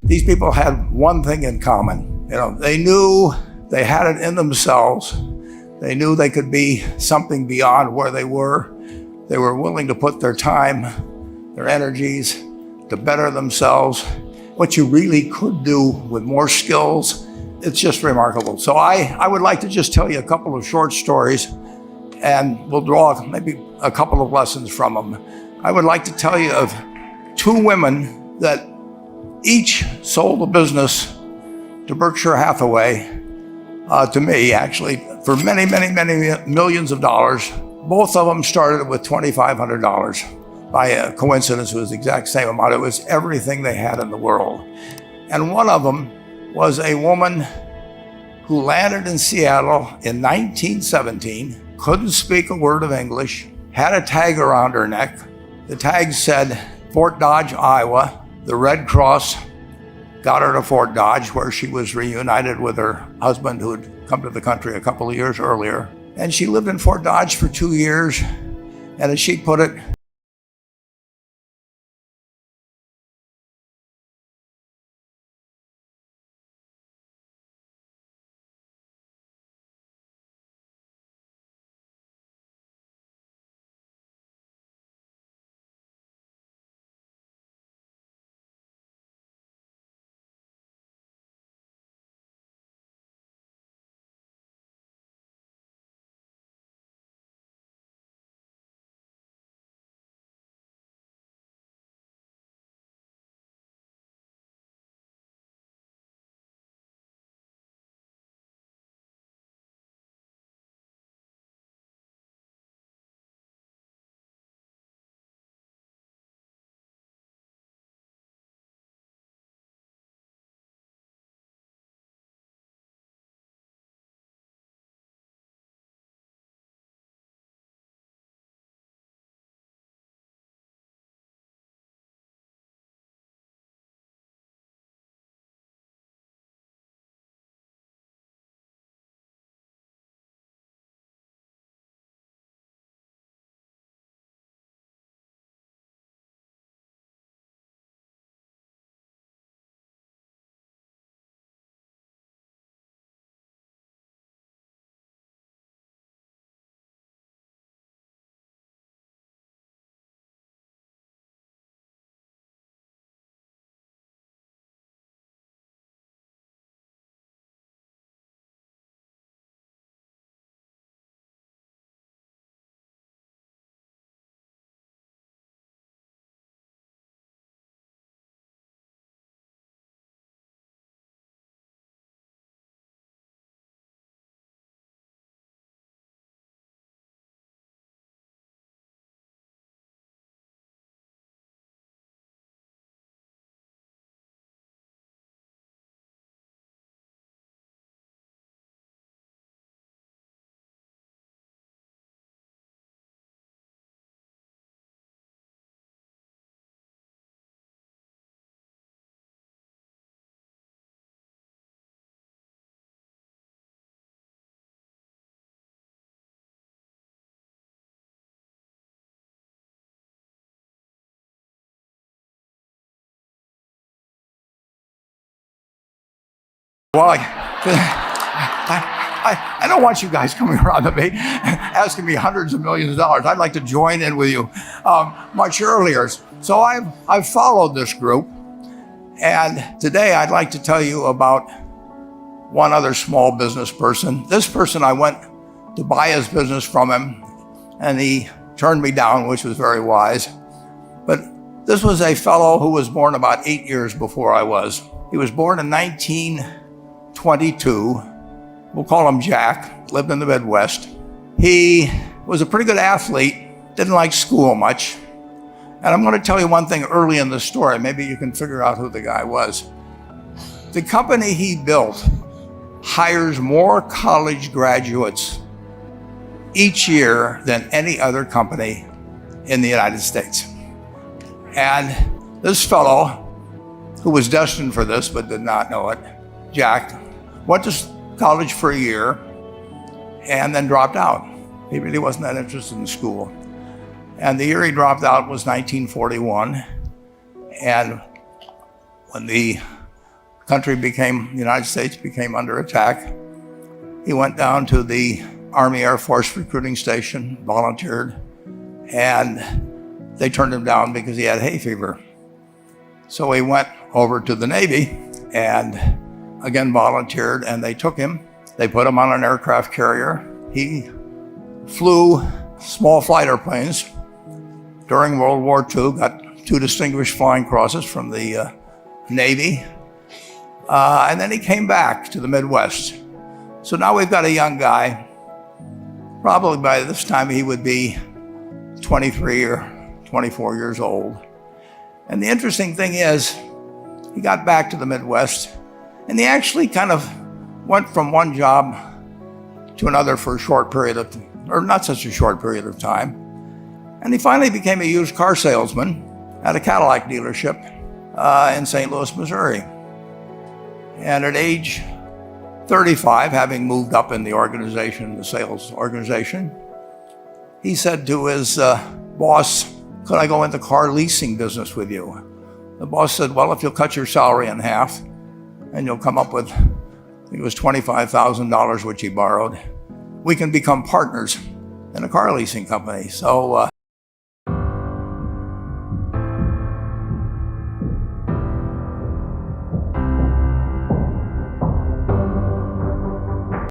These people had one thing in common. They knew they had it in themselves. They knew they could be something beyond where they were. They were willing to put their time, their energies to better themselves. What you really could do with more skills, it's just remarkable. So I would like to just tell you a couple of short stories, and we'll draw maybe a couple of lessons from them. I would like to tell you of two women that each sold a business to Berkshire Hathaway, to me actually, for many, many, many millions of dollars. Both of them started with $2,500. By a coincidence, it was the exact same amount. It was everything they had in the world. And one of them was a woman who landed in Seattle in 1917, couldn't speak a word of English, had a tag around her neck. The tag said, Fort Dodge, Iowa. The Red Cross got her to Fort Dodge, where she was reunited with her husband who had come to the country a couple of years earlier. And she lived in Fort Dodge for 2 years. And as she put it, well, I don't want you guys coming around to me asking me hundreds of millions of dollars. I'd like to join in with you much earlier. So I've followed this group, and today I'd like to tell you about one other small business person. This person, I went to buy his business from him, and he turned me down, which was very wise. But this was a fellow who was born about 8 years before I was. He was born in 1922. We'll call him Jack, lived in the Midwest. He was a pretty good athlete, didn't like school much. And I'm going to tell you one thing early in the story. Maybe you can figure out who the guy was. The company he built hires more college graduates each year than any other company in the United States. And this fellow, who was destined for this but did not know it, Jack, went to college for a year and then dropped out. He really wasn't that interested in school. And the year he dropped out was 1941. And when the the United States became under attack, he went down to the Army Air Force recruiting station, volunteered, and they turned him down because he had hay fever. So he went over to the Navy and again volunteered, and they took him. They put him on an aircraft carrier. He flew small flight airplanes during World War II, got 2 distinguished flying crosses from the Navy, and then he came back to the Midwest. So now we've got a young guy, probably by this time he would be 23 or 24 years old. And the interesting thing is, he got back to the Midwest, and he actually kind of went from one job to another for a short period of, or not such a short period of time. And he finally became a used car salesman at a Cadillac dealership in St. Louis, Missouri. And at age 35, having moved up in the organization, the sales organization, he said to his boss, "Could I go into car leasing business with you?" The boss said, "Well, if you'll cut your salary in half and you'll come up with," I think it was $25,000, which he borrowed, "we can become partners in a car leasing company." So